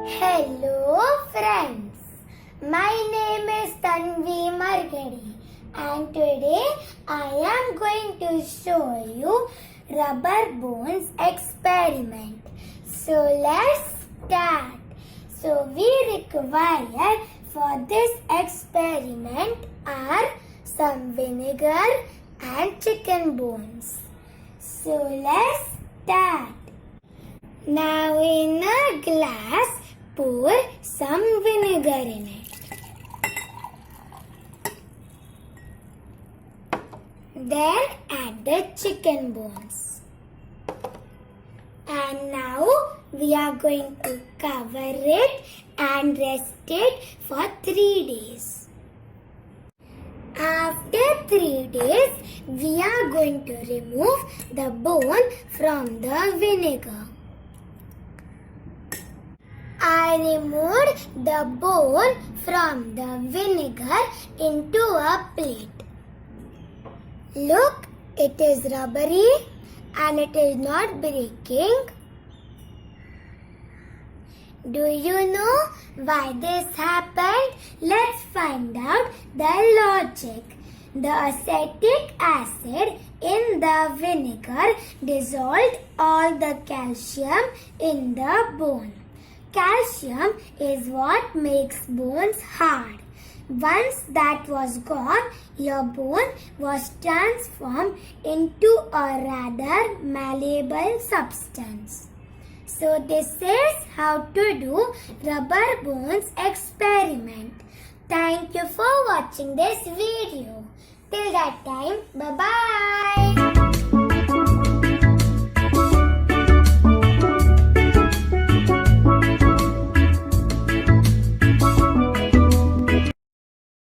Hello friends, my name is Tanvi Margadi and today I am going to show you rubber bones experiment. So let's start. So we require for this experiment are some vinegar and chicken bones. So let's start. Now in a glass, pour some vinegar in it. Then add the chicken bones. And now we are going to cover it and rest it for 3 days. After 3 days, we are going to remove the bone from the vinegar. I removed the bone from the vinegar into a plate. Look, it is rubbery and it is not breaking. Do you know why this happened? Let's find out the logic. The acetic acid in the vinegar dissolved all the calcium in the bone. Calcium is what makes bones hard. Once that was gone, your bone was transformed into a rather malleable substance. So this is how to do rubber bones experiment. Thank you for watching this video. Till that time, bye-bye.